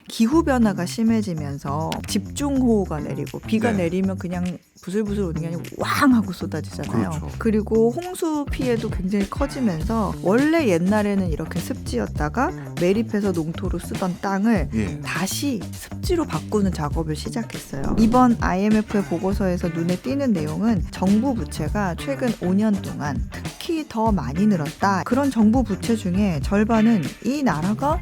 기후 변화가 심해지면서 집중호우가 내리고 비가 네. 내리면 그냥 부슬부슬 오는 게 아니고 왕 하고 쏟아지잖아요. 그렇죠. 그리고 홍수 피해도 굉장히 커지면서 원래 옛날에는 이렇게 습지였다가 매립해서 농토로 쓰던 땅을 예. 다시 습지로 바꾸는 작업을 시작했어요. 이번 IMF의 보고서에서 눈에 띄는 내용은 정부 부채가 최근 5년 동안 특히 더 많이 늘었다. 그런 정부 부채 중에 절반은 이 나라가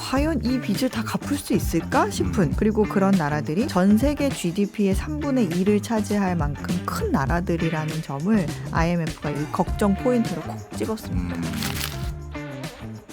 과연 이 빚을 다 갚을 수 있을까 싶은, 그리고 그런 나라들이 전 세계 GDP의 3분의 1을 차지할 만큼 큰 나라들이라는 점을 IMF가 이 걱정 포인트로 콕 집었습니다.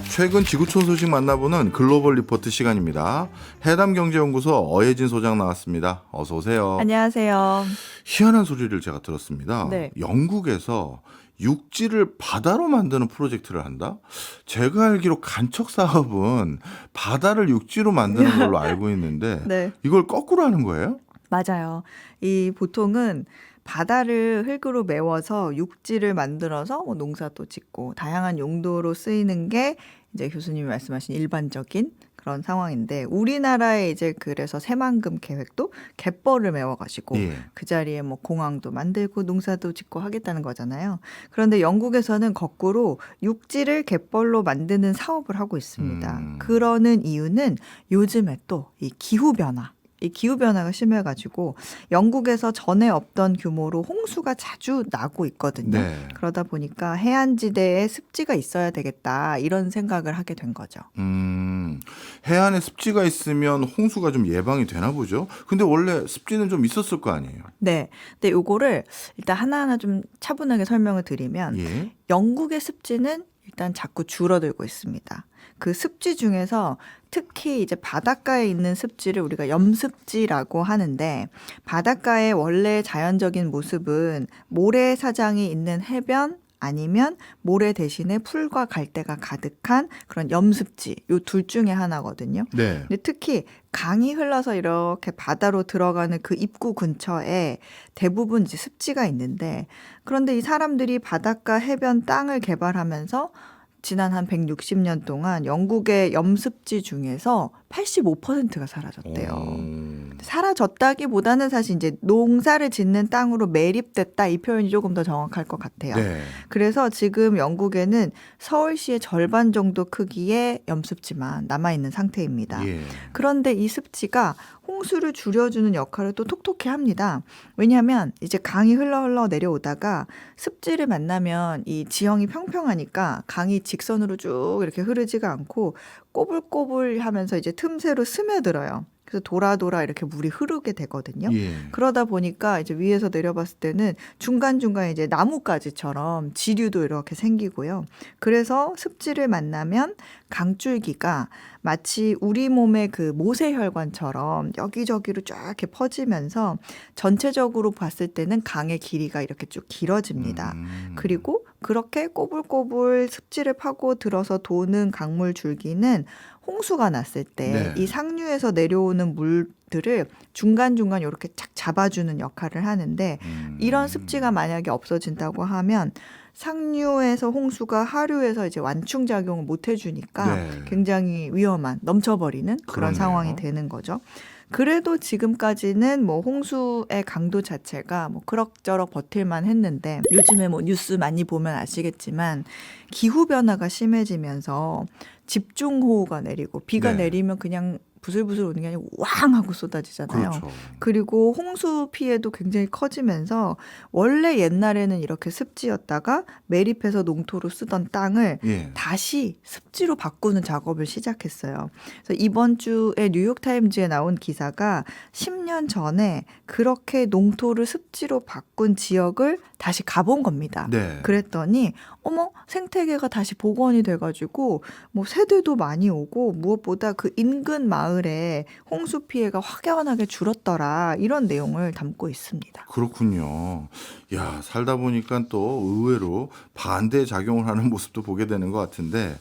최근 지구촌 소식 만나보는 글로벌 리포트 시간입니다. 해담경제연구소 어혜진 소장 나왔습니다. 어서 오세요. 안녕하세요. 희한한 소리를 제가 들었습니다. 네. 영국에서 육지를 바다로 만드는 프로젝트를 한다? 제가 알기로 간척 사업은 바다를 육지로 만드는 걸로 알고 있는데 네. 이걸 거꾸로 하는 거예요? 맞아요. 이 보통은 바다를 흙으로 메워서 육지를 만들어서 뭐 농사도 짓고 다양한 용도로 쓰이는 게 이제 교수님이 말씀하신 일반적인 그런 상황인데, 우리나라의 이제 그래서 새만금 계획도 갯벌을 메워가지고 예. 그 자리에 뭐 공항도 만들고 농사도 짓고 하겠다는 거잖아요. 그런데 영국에서는 거꾸로 육지를 갯벌로 만드는 사업을 하고 있습니다. 그러는 이유는 요즘에 또 이 기후변화, 이 기후변화가 심해가지고 영국에서 전에 없던 규모로 홍수가 자주 나고 있거든요. 네. 그러다 보니까 해안지대에 습지가 있어야 되겠다, 이런 생각을 하게 된 거죠. 해안에 습지가 있으면 홍수가 좀 예방이 되나 보죠. 근데 원래 습지는 좀 있었을 거 아니에요. 네. 근데 요거를 일단 하나하나 좀 차분하게 설명을 드리면, 예. 영국의 습지는 일단 자꾸 줄어들고 있습니다. 그 습지 중에서 특히 이제 바닷가에 있는 습지를 우리가 염습지라고 하는데, 바닷가의 원래 자연적인 모습은 모래사장이 있는 해변 아니면 모래 대신에 풀과 갈대가 가득한 그런 염습지, 요 둘 중에 하나거든요. 네. 근데 특히 강이 흘러서 이렇게 바다로 들어가는 그 입구 근처에 대부분 이제 습지가 있는데, 그런데 이 사람들이 바닷가 해변 땅을 개발하면서 지난 한 160년 동안 영국의 염습지 중에서 85%가 사라졌대요. 사라졌다기보다는 사실 이제 농사를 짓는 땅으로 매립됐다, 이 표현이 조금 더 정확할 것 같아요. 네. 그래서 지금 영국에는 서울시의 절반 정도 크기의 염습지만 남아있는 상태입니다. 예. 그런데 이 습지가 홍수를 줄여주는 역할을 또 톡톡히 합니다. 왜냐하면 이제 강이 흘러 내려오다가 습지를 만나면 이 지형이 평평하니까 강이 직선으로 쭉 이렇게 흐르지가 않고 꼬불꼬불 하면서 이제 틈새로 스며들어요. 그래서 돌아 이렇게 물이 흐르게 되거든요. 예. 그러다 보니까 이제 위에서 내려봤을 때는 중간중간에 이제 나뭇가지처럼 지류도 이렇게 생기고요. 그래서 습지를 만나면 강줄기가 마치 우리 몸의 그 모세혈관처럼 여기저기로 쫙 이렇게 퍼지면서 전체적으로 봤을 때는 강의 길이가 이렇게 쭉 길어집니다. 그리고 그렇게 꼬불꼬불 습지를 파고 들어서 도는 강물 줄기는 홍수가 났을 때 이 네. 상류에서 내려오는 물들을 중간중간 이렇게 착 잡아주는 역할을 하는데, 이런 습지가 만약에 없어진다고 하면 상류에서 홍수가 하류에서 이제 완충작용을 못 해주니까 네. 굉장히 위험한, 넘쳐버리는 그런 그러네요. 상황이 되는 거죠. 그래도 지금까지는 뭐 홍수의 강도 자체가 뭐 그럭저럭 버틸만 했는데, 요즘에 뭐 뉴스 많이 보면 아시겠지만 기후 변화가 심해지면서 집중호우가 내리고 비가 네. 내리면 그냥 부슬부슬 오는 게 아니고 왕 하고 쏟아지잖아요. 그렇죠. 그리고 홍수 피해도 굉장히 커지면서 원래 옛날에는 이렇게 습지였다가 매립해서 농토로 쓰던 땅을 예. 다시 습지로 바꾸는 작업을 시작했어요. 그래서 이번 주에 뉴욕타임즈에 나온 기사가 10년 전에 그렇게 농토를 습지로 바꾼 지역을 다시 가본 겁니다. 네. 그랬더니 어머, 생태계가 다시 복원이 돼가지고 뭐 새들도 많이 오고 무엇보다 그 인근 마을에 홍수 피해가 확연하게 줄었더라, 이런 내용을 담고 있습니다. 그렇군요. 야, 살다 보니까 또 의외로 반대 작용을 하는 모습도 보게 되는 것 같은데,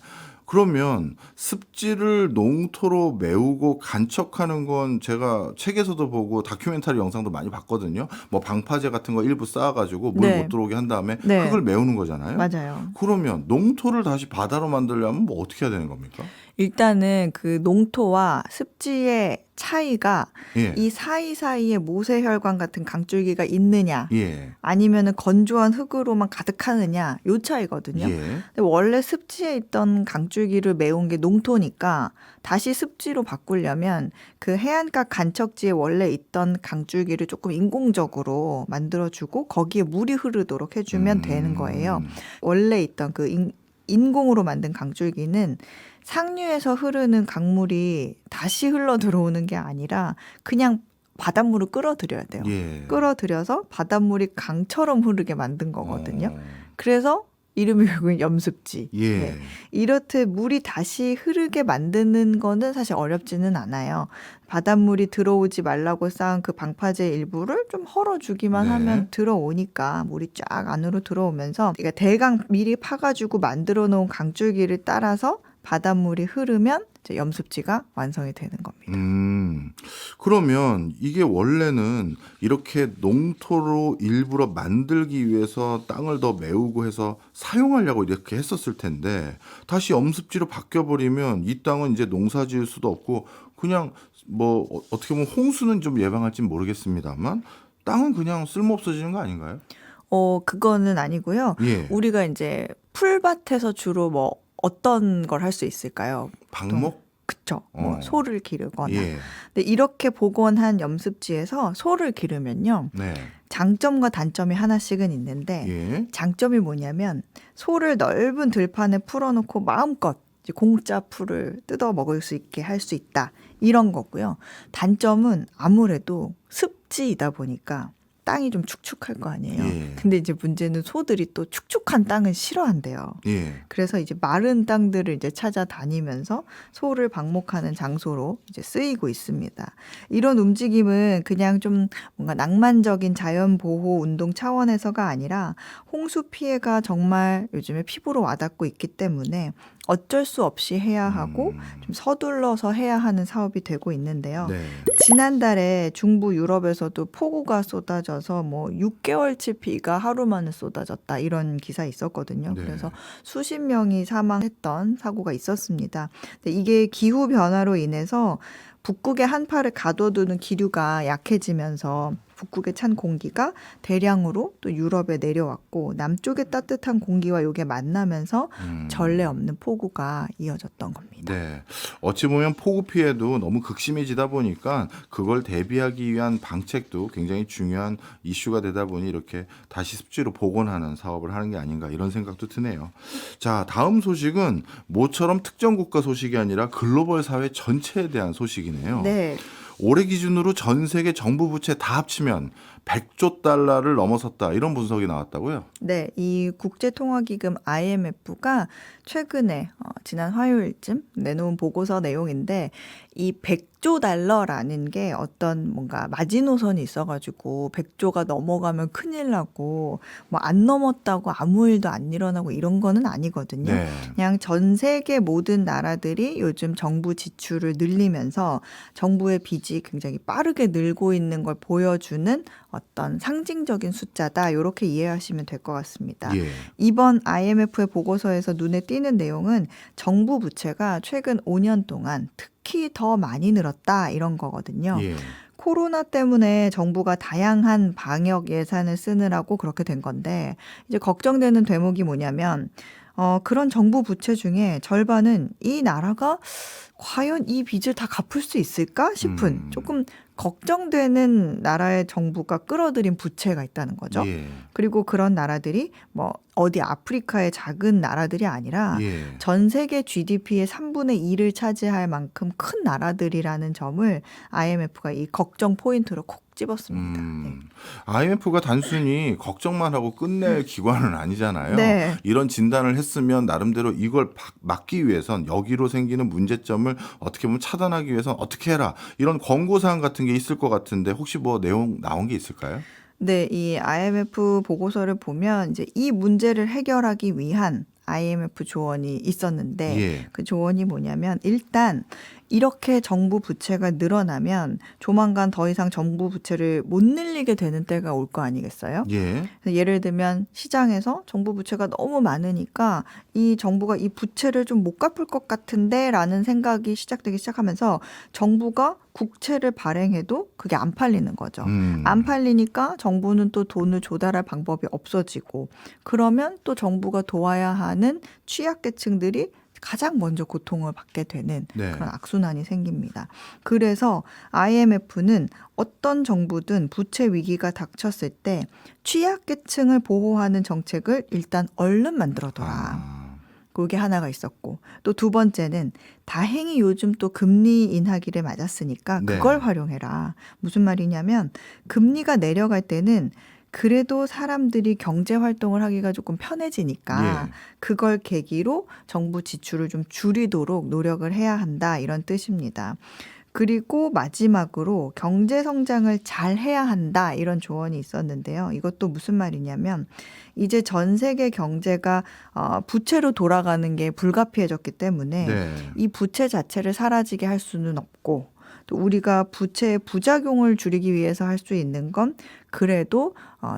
그러면 습지를 농토로 메우고 간척하는 건 제가 책에서도 보고 다큐멘터리 영상도 많이 봤거든요. 뭐 방파제 같은 거 일부 쌓아가지고 물 네. 못 들어오게 한 다음에 네. 흙을 메우는 거잖아요. 맞아요. 그러면 농토를 다시 바다로 만들려면 뭐 어떻게 해야 되는 겁니까? 일단은 그 농토와 습지의 차이가 예. 이 사이사이에 모세혈관 같은 강줄기가 있느냐 예. 아니면은 건조한 흙으로만 가득하느냐 요 차이거든요. 예. 근데 원래 습지에 있던 강줄기를 메운 게 농토니까 다시 습지로 바꾸려면 그 해안가 간척지에 원래 있던 강줄기를 조금 인공적으로 만들어주고 거기에 물이 흐르도록 해주면 되는 거예요. 원래 있던 그 인공으로 만든 강줄기는 상류에서 흐르는 강물이 다시 흘러 들어오는 게 아니라 그냥 바닷물을 끌어들여야 돼요. 예. 끌어들여서 바닷물이 강처럼 흐르게 만든 거거든요. 어. 그래서 이름이 결국은 염습지. 예. 네. 이렇듯 물이 다시 흐르게 만드는 거는 사실 어렵지는 않아요. 바닷물이 들어오지 말라고 쌓은 그 방파제 일부를 좀 헐어주기만 네. 하면 들어오니까 물이 쫙 안으로 들어오면서 그러니까 대강 미리 파가지고 만들어 놓은 강줄기를 따라서 바닷물이 흐르면 이제 염습지가 완성이 되는 겁니다. 그러면 이게 원래는 이렇게 농토로 일부러 만들기 위해서 땅을 더 메우고 해서 사용하려고 이렇게 했었을 텐데 다시 염습지로 바뀌어버리면 이 땅은 이제 농사 지을 수도 없고 그냥 뭐 어떻게 보면 홍수는 좀 예방할진 모르겠습니다만 땅은 그냥 쓸모 없어지는 거 아닌가요? 그거는 아니고요. 예. 우리가 이제 풀밭에서 주로 뭐 어떤 걸 할 수 있을까요? 방목? 그쵸. 뭐 소를 기르거나. 예. 근데 이렇게 복원한 염습지에서 소를 기르면요. 네. 장점과 단점이 하나씩은 있는데 예. 장점이 뭐냐면 소를 넓은 들판에 풀어놓고 마음껏 이제 공짜 풀을 뜯어 먹을 수 있게 할 수 있다. 이런 거고요. 단점은 아무래도 습지이다 보니까 땅이 좀 축축할 거 아니에요. 예. 근데 이제 문제는 소들이 또 축축한 땅을 싫어한대요. 예. 그래서 이제 마른 땅들을 이제 찾아다니면서 소를 방목하는 장소로 이제 쓰이고 있습니다. 이런 움직임은 그냥 좀 뭔가 낭만적인 자연 보호 운동 차원에서가 아니라 홍수 피해가 정말 요즘에 피부로 와닿고 있기 때문에 어쩔 수 없이 해야 하고 좀 서둘러서 해야 하는 사업이 되고 있는데요. 네. 지난달에 중부 유럽에서도 폭우가 쏟아져서 뭐 6개월치 비가 하루 만에 쏟아졌다 이런 기사 있었거든요. 네. 그래서 수십 명이 사망했던 사고가 있었습니다. 근데 이게 기후 변화로 인해서 북극의 한파를 가둬두는 기류가 약해지면서 북극의 찬 공기가 대량으로 또 유럽에 내려왔고 남쪽의 따뜻한 공기와 이게 만나면서 전례 없는 폭우가 이어졌던 겁니다. 네. 어찌 보면 폭우 피해도 너무 극심해지다 보니까 그걸 대비하기 위한 방책도 굉장히 중요한 이슈가 되다 보니 이렇게 다시 습지로 복원하는 사업을 하는 게 아닌가 이런 생각도 드네요. 자, 다음 소식은 모처럼 특정 국가 소식이 아니라 글로벌 사회 전체에 대한 소식이네요. 네. 올해 기준으로 전 세계 정부 부채 다 합치면 100조 달러를 넘어섰다. 이런 분석이 나왔다고요? 네, 이 국제통화기금 IMF가 최근에 지난 화요일쯤 내놓은 보고서 내용인데 이 100조 달러라는 게 어떤 뭔가 마지노선이 있어가지고 100조가 넘어가면 큰일 나고 뭐 안 넘었다고 아무 일도 안 일어나고 이런 거는 아니거든요. 네. 그냥 전 세계 모든 나라들이 요즘 정부 지출을 늘리면서 정부의 빚이 굉장히 빠르게 늘고 있는 걸 보여주는 어떤 상징적인 숫자다. 이렇게 이해하시면 될 것 같습니다. 예. 이번 IMF의 보고서에서 눈에 띄는 내용은 정부 부채가 최근 5년 동안 특히 더 많이 늘었다. 이런 거거든요. 예. 코로나 때문에 정부가 다양한 방역 예산을 쓰느라고 그렇게 된 건데 이제 걱정되는 대목이 뭐냐면 그런 정부 부채 중에 절반은 이 나라가 과연 이 빚을 다 갚을 수 있을까 싶은 조금 걱정되는 나라의 정부가 끌어들인 부채가 있다는 거죠. 예. 그리고 그런 나라들이 뭐 어디 아프리카의 작은 나라들이 아니라 예. 전 세계 GDP의 3분의 2를 차지할 만큼 큰 나라들이라는 점을 IMF가 이 걱정 포인트로 콕 집었습니다. 네. IMF가 단순히 걱정만 하고 끝낼 기관은 아니잖아요. 네. 이런 진단을 했으면 나름대로 이걸 막기 위해선 여기로 생기는 문제점을 어떻게 보면 차단하기 위해선 어떻게 해라. 이런 권고사항 같은 게 있을 것 같은데 혹시 뭐 내용 나온 게 있을까요? 네, 이 IMF 보고서를 보면 이제 이 문제를 해결하기 위한 IMF 조언이 있었는데 예. 그 조언이 뭐냐면 일단 이렇게 정부 부채가 늘어나면 조만간 더 이상 정부 부채를 못 늘리게 되는 때가 올 거 아니겠어요? 예. 예를 들면 시장에서 정부 부채가 너무 많으니까 이 정부가 이 부채를 좀 못 갚을 것 같은데 라는 생각이 시작되기 시작하면서 정부가 국채를 발행해도 그게 안 팔리는 거죠. 안 팔리니까 정부는 또 돈을 조달할 방법이 없어지고 그러면 또 정부가 도와야 하는 취약계층들이 가장 먼저 고통을 받게 되는 네. 그런 악순환이 생깁니다. 그래서 IMF는 어떤 정부든 부채 위기가 닥쳤을 때 취약계층을 보호하는 정책을 일단 얼른 만들어둬라. 아, 그게 하나가 있었고 또 두 번째는 다행히 요즘 또 금리 인하기를 맞았으니까 네. 그걸 활용해라. 무슨 말이냐면 금리가 내려갈 때는 그래도 사람들이 경제 활동을 하기가 조금 편해지니까 예. 그걸 계기로 정부 지출을 좀 줄이도록 노력을 해야 한다 이런 뜻입니다. 그리고 마지막으로 경제 성장을 잘 해야 한다 이런 조언이 있었는데요. 이것도 무슨 말이냐면 이제 전 세계 경제가 부채로 돌아가는 게 불가피해졌기 때문에 네. 이 부채 자체를 사라지게 할 수는 없고 또 우리가 부채의 부작용을 줄이기 위해서 할 수 있는 건 그래도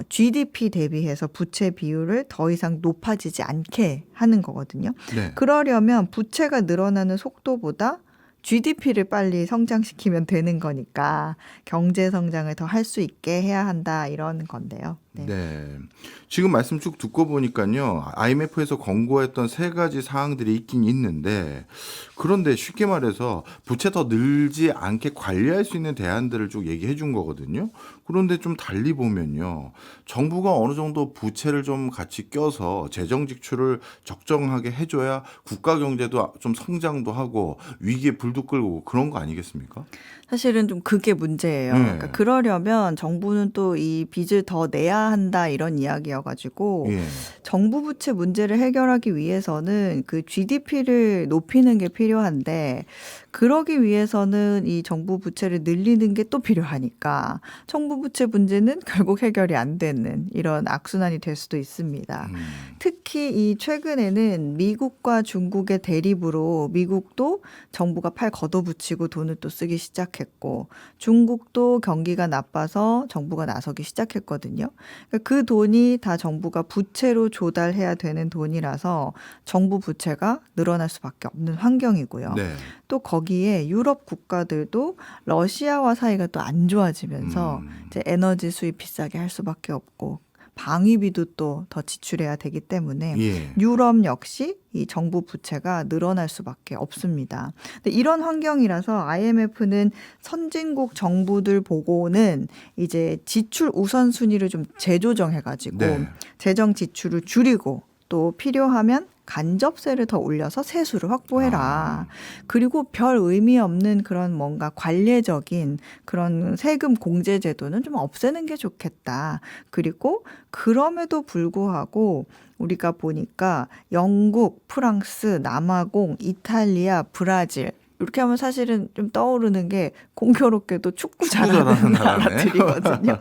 GDP 대비해서 부채 비율을 더 이상 높아지지 않게 하는 거거든요. 네. 그러려면 부채가 늘어나는 속도보다 GDP를 빨리 성장시키면 되는 거니까 경제 성장을 더 할 수 있게 해야 한다 이런 건데요. 네. 네. 지금 말씀 쭉 듣고 보니까요. IMF에서 권고했던 세 가지 사항들이 있긴 있는데 그런데 쉽게 말해서 부채 더 늘지 않게 관리할 수 있는 대안들을 쭉 얘기해 준 거거든요. 그런데 좀 달리 보면요. 정부가 어느 정도 부채를 좀 같이 껴서 재정 지출을 적정하게 해줘야 국가 경제도 좀 성장도 하고 위기에 불도 끌고 그런 거 아니겠습니까? 사실은 좀 그게 문제예요. 네. 그러니까 그러려면 정부는 또 이 빚을 더 내야 한다 이런 이야기여가지고 예. 정부 부채 문제를 해결하기 위해서는 그 GDP를 높이는 게 필요한데 그러기 위해서는 이 정부 부채를 늘리는 게 또 필요하니까 정부 부채 문제는 결국 해결이 안 되는 이런 악순환이 될 수도 있습니다. 특히 이 최근에는 미국과 중국의 대립으로 미국도 정부가 팔 걷어붙이고 돈을 또 쓰기 시작했고 중국도 경기가 나빠서 정부가 나서기 시작했거든요. 그러니까 그 돈이 다 정부가 부채로 조달해야 되는 돈이라서 정부 부채가 늘어날 수밖에 없는 환경이고요. 네. 또 거기에 유럽 국가들도 러시아와 사이가 또 안 좋아지면서 이제 에너지 수입 비싸게 할 수밖에 없고 방위비도 또 더 지출해야 되기 때문에 예. 유럽 역시 이 정부 부채가 늘어날 수밖에 없습니다. 근데 이런 환경이라서 IMF는 선진국 정부들 보고는 이제 지출 우선순위를 좀 재조정해가지고 네. 재정 지출을 줄이고 또 필요하면 간접세를 더 올려서 세수를 확보해라. 그리고 별 의미 없는 그런 뭔가 관례적인 그런 세금 공제 제도는 좀 없애는 게 좋겠다. 그리고 그럼에도 불구하고 우리가 보니까 영국, 프랑스, 남아공, 이탈리아, 브라질 이렇게 하면 사실은 좀 떠오르는 게 공교롭게도 축구 잘하는 잘하는 나라네. 나라들이거든요.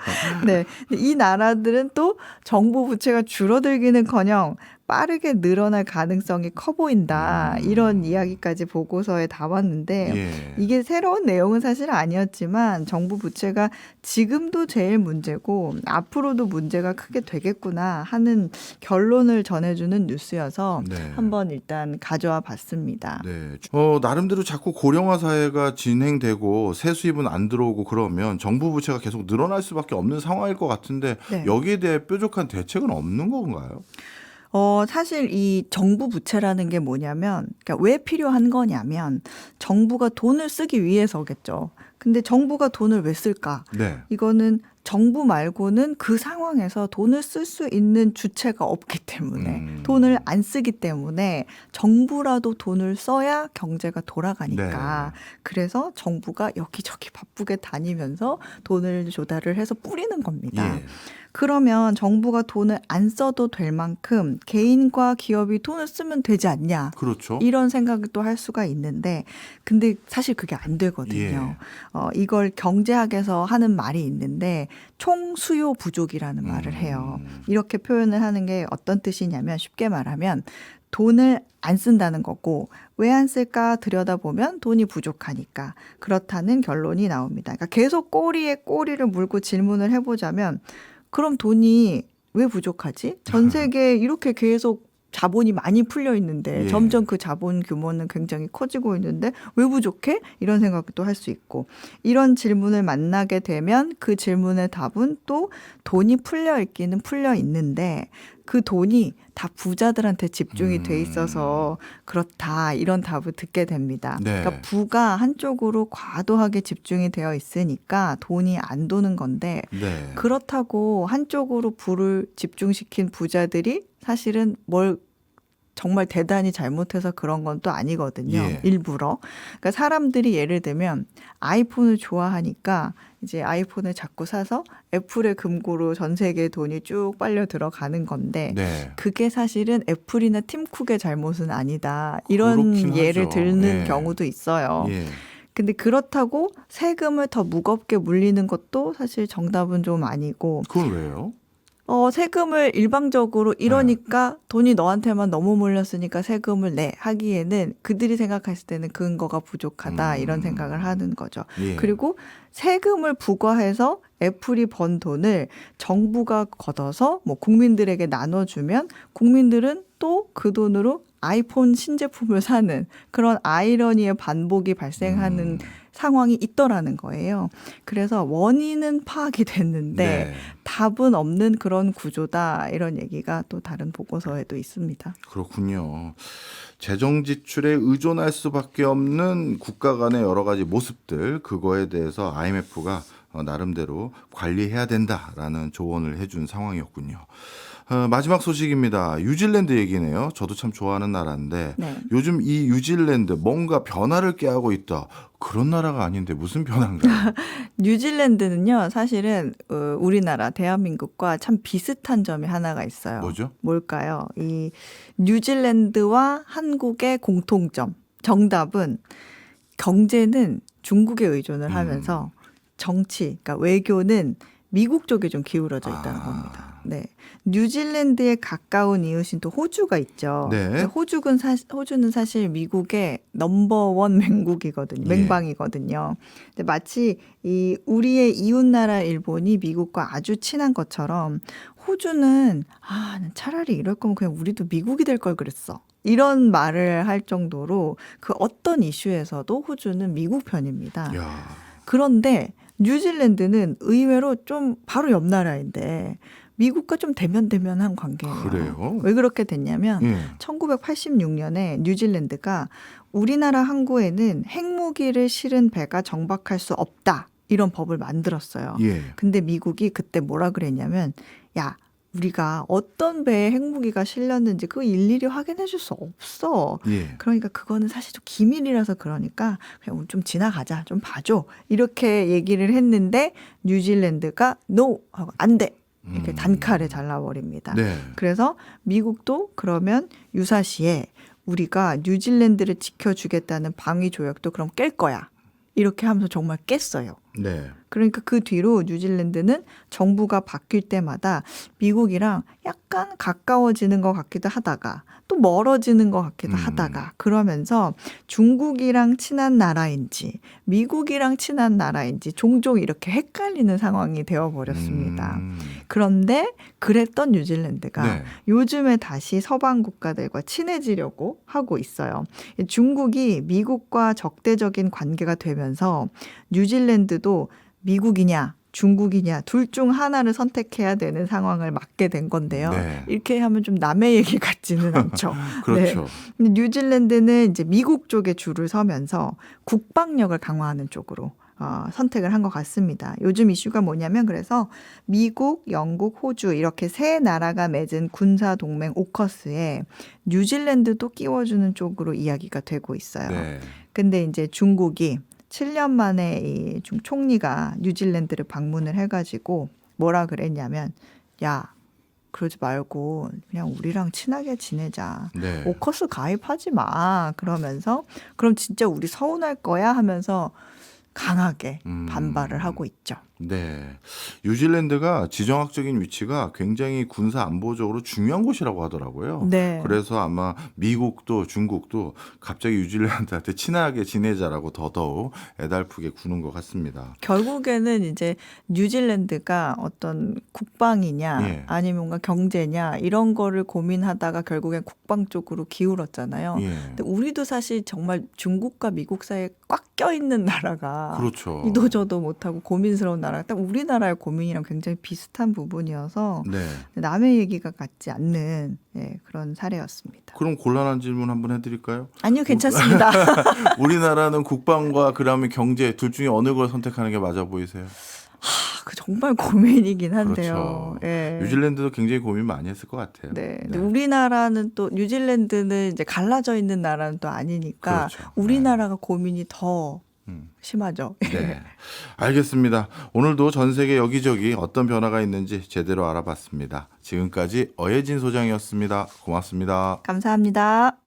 네, 근데 이 나라들은 또 정부 부채가 줄어들기는커녕 빠르게 늘어날 가능성이 커 보인다. 이런 이야기까지 보고서에 담았는데 예. 이게 새로운 내용은 사실 아니었지만 정부 부채가 지금도 제일 문제고 앞으로도 문제가 크게 되겠구나 하는 결론을 전해주는 뉴스여서 네. 한번 일단 가져와 봤습니다. 네. 나름대로 자꾸 고령화 사회가 진행되고 세수입은 안 들어오고 그러면 정부 부채가 계속 늘어날 수밖에 없는 상황일 것 같은데 네. 여기에 대해 뾰족한 대책은 없는 건가요? 사실 이 정부 부채라는 게 뭐냐면, 그러니까 왜 필요한 거냐면, 정부가 돈을 쓰기 위해서겠죠. 근데 정부가 돈을 왜 쓸까? 네. 이거는 정부 말고는 그 상황에서 돈을 쓸 수 있는 주체가 없기 때문에 돈을 안 쓰기 때문에 정부라도 돈을 써야 경제가 돌아가니까 네. 그래서 정부가 여기저기 바쁘게 다니면서 돈을 조달을 해서 뿌리는 겁니다. 예. 그러면 정부가 돈을 안 써도 될 만큼 개인과 기업이 돈을 쓰면 되지 않냐. 그렇죠. 이런 생각을 또 할 수가 있는데 근데 사실 그게 안 되거든요. 이걸 경제학에서 하는 말이 있는데 총수요 부족이라는 말을 해요. 이렇게 표현을 하는 게 어떤 뜻이냐면 쉽게 말하면 돈을 안 쓴다는 거고 왜 안 쓸까 들여다보면 돈이 부족하니까 그렇다는 결론이 나옵니다. 그러니까 계속 꼬리에 꼬리를 물고 질문을 해보자면 그럼 돈이 왜 부족하지? 전 세계에 이렇게 계속 자본이 많이 풀려 있는데 예. 점점 그 자본 규모는 굉장히 커지고 있는데 왜 부족해? 이런 생각도 할 수 있고 이런 질문을 만나게 되면 그 질문의 답은 또 돈이 풀려 있기는 풀려 있는데 그 돈이 다 부자들한테 집중이 돼 있어서 그렇다 이런 답을 듣게 됩니다. 네. 그러니까 부가 한쪽으로 과도하게 집중이 되어 있으니까 돈이 안 도는 건데 네. 그렇다고 한쪽으로 부를 집중시킨 부자들이 사실은 뭘 정말 대단히 잘못해서 그런 건 또 아니거든요. 예. 일부러. 그러니까 사람들이 예를 들면 아이폰을 좋아하니까 이제 아이폰을 자꾸 사서 애플의 금고로 전 세계에 돈이 쭉 빨려 들어가는 건데 네. 그게 사실은 애플이나 팀 쿡의 잘못은 아니다. 이런 그렇긴 예를 하죠. 들는 예. 경우도 있어요. 예. 근데 그렇다고 세금을 더 무겁게 물리는 것도 사실 정답은 좀 아니고 그건 왜요? 세금을 일방적으로 이러니까 돈이 너한테만 너무 몰렸으니까 세금을 내 하기에는 그들이 생각했을 때는 근거가 부족하다 이런 생각을 하는 거죠. 예. 그리고 세금을 부과해서 애플이 번 돈을 정부가 걷어서 뭐 국민들에게 나눠주면 국민들은 또 그 돈으로 아이폰 신제품을 사는 그런 아이러니의 반복이 발생하는 상황이 있더라는 거예요. 그래서 원인은 파악이 됐는데 네. 답은 없는 그런 구조다 이런 얘기가 또 다른 보고서에도 있습니다. 그렇군요. 재정 지출에 의존할 수밖에 없는 국가 간의 여러 가지 모습들 그거에 대해서 IMF가 나름대로 관리해야 된다라는 조언을 해준 상황이었군요. 마지막 소식입니다. 뉴질랜드 얘기네요. 저도 참 좋아하는 나라인데 네. 요즘 이 뉴질랜드 뭔가 변화를 꾀하고 있다. 그런 나라가 아닌데 무슨 변화인가요? 뉴질랜드는요, 사실은 우리나라 대한민국과 참 비슷한 점이 하나가 있어요. 뭐죠? 뭘까요? 이 뉴질랜드와 한국의 공통점. 정답은 경제는 중국에 의존을 하면서 정치, 그러니까 외교는 미국 쪽에 좀 기울어져 있다는 겁니다. 네, 뉴질랜드에 가까운 이웃인 또 호주가 있죠. 네. 호주는 사실 미국의 넘버원 맹국이거든요. 예. 맹방이거든요. 근데 마치 이 우리의 이웃 나라 일본이 미국과 아주 친한 것처럼 호주는 차라리 이럴 거면 그냥 우리도 미국이 될 걸 그랬어. 이런 말을 할 정도로 그 어떤 이슈에서도 호주는 미국 편입니다. 야. 그런데 뉴질랜드는 의외로 좀 바로 옆 나라인데 미국과 좀 대면대면한 관계예요. 그래요? 왜 그렇게 됐냐면 예. 1986년에 뉴질랜드가 우리나라 항구에는 핵무기를 실은 배가 정박할 수 없다. 이런 법을 만들었어요. 예. 근데 미국이 그때 뭐라 그랬냐면 야, 우리가 어떤 배에 핵무기가 실렸는지 그거 일일이 확인해 줄 수 없어. 예. 그러니까 그거는 사실 좀 기밀이라서 그러니까 그냥 우리 좀 지나가자. 좀 봐줘. 이렇게 얘기를 했는데 뉴질랜드가 no 하고 안 돼. 이렇게 단칼에 잘라버립니다. 네. 그래서 미국도 그러면 유사시에 우리가 뉴질랜드를 지켜주겠다는 방위 조약도 그럼 깰 거야. 이렇게 하면서 정말 깼어요. 네. 그러니까 그 뒤로 뉴질랜드는 정부가 바뀔 때마다 미국이랑 약간 가까워지는 것 같기도 하다가 또 멀어지는 것 같기도 하다가 그러면서 중국이랑 친한 나라인지 미국이랑 친한 나라인지 종종 이렇게 헷갈리는 상황이 되어버렸습니다. 그런데 그랬던 뉴질랜드가 네. 요즘에 다시 서방 국가들과 친해지려고 하고 있어요. 중국이 미국과 적대적인 관계가 되면서 뉴질랜드도 미국이냐 중국이냐 둘 중 하나를 선택해야 되는 상황을 맞게 된 건데요. 네. 이렇게 하면 좀 남의 얘기 같지는 않죠. 그렇죠. 근데 뉴질랜드는 이제 미국 쪽에 줄을 서면서 국방력을 강화하는 쪽으로 선택을 한 것 같습니다. 요즘 이슈가 뭐냐면 그래서 미국, 영국, 호주 이렇게 세 나라가 맺은 군사 동맹 오커스에 뉴질랜드도 끼워주는 쪽으로 이야기가 되고 있어요. 네. 근데 이제 중국이 7년 만에 이 총리가 뉴질랜드를 방문을 해가지고 뭐라 그랬냐면 야 그러지 말고 그냥 우리랑 친하게 지내자. 네. 오커스 가입하지 마. 그러면서 그럼 진짜 우리 서운할 거야 하면서 강하게 반발을 하고 있죠. 네. 뉴질랜드가 지정학적인 위치가 굉장히 군사 안보적으로 중요한 곳이라고 하더라고요. 네. 그래서 아마 미국도 중국도 갑자기 뉴질랜드한테 친하게 지내자라고 더더욱 애달프게 구는 것 같습니다. 결국에는 이제 뉴질랜드가 어떤 국방이냐 예. 아니면 뭔가 경제냐 이런 거를 고민하다가 결국엔 국방 쪽으로 기울었잖아요. 예. 근데 우리도 사실 정말 중국과 미국 사이에 꽉 껴있는 나라가 그렇죠. 이도저도 못하고 고민스러운 나라가 딱 우리나라의 고민이랑 굉장히 비슷한 부분이어서 네. 남의 얘기가 같지 않는 그런 사례였습니다. 그럼 곤란한 질문 한번 해드릴까요? 아니요, 괜찮습니다. 우리나라는 국방과 그다음에 경제 둘 중에 어느 걸 선택하는 게 맞아 보이세요? 그 정말 고민이긴 한데요. 그렇죠. 예. 뉴질랜드도 굉장히 고민 많이 했을 것 같아요. 네. 근데 우리나라는 또 뉴질랜드는 이제 갈라져 있는 나라는 또 아니니까 그렇죠. 우리나라가 고민이 더 음. 심하죠. 네. 알겠습니다. 오늘도 전 세계 여기저기 어떤 변화가 있는지 제대로 알아봤습니다. 지금까지 어예진 소장이었습니다. 고맙습니다. 감사합니다.